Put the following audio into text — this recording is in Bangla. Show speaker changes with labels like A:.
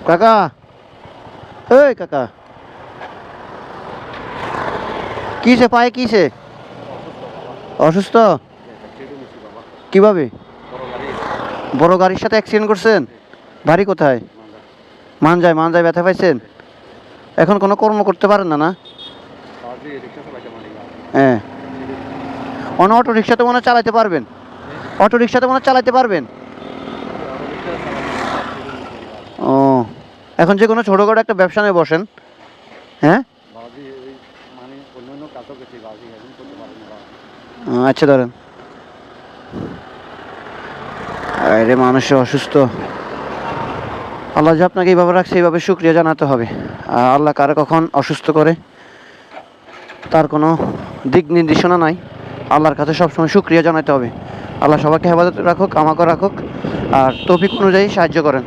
A: কাকা, এই কাকা, কিসে পায়ে কিসে? অসুস্থ? কিভাবে? বড় গাড়ির সাথে অ্যাক্সিডেন্ট করছেন? বাড়ি কোথায়? মানজায়। মানজায় ব্যথা পাইছেন? এখন কোনো কর্ম করতে পারেন না? না, হ্যাঁ। অটো রিক্সাতে মনে হয় চালাতে পারবেন? অটো রিক্সাতে মনে হয় চালাতে পারবেন? ও, এখন যে কোনো ছোটোখাটো একটা ব্যবসা নিয়ে বসেন। হ্যাঁ, আচ্ছা ধরেন। আরে মানুষ অসুস্থ, আল্লাহ যে আপনাকে এইভাবে রাখছে এইভাবে শুকরিয়া জানাতে হবে। আল্লাহ কারো কখন অসুস্থ করে তার কোনো দিক নির্দেশনা নাই, আল্লাহর কাছে সবসময় শুকরিয়া জানাতে হবে। আল্লাহ সবাইকে হেফাজত রাখুক, আমাকে রাখুক, আর তৌফিক অনুযায়ী সাহায্য করেন।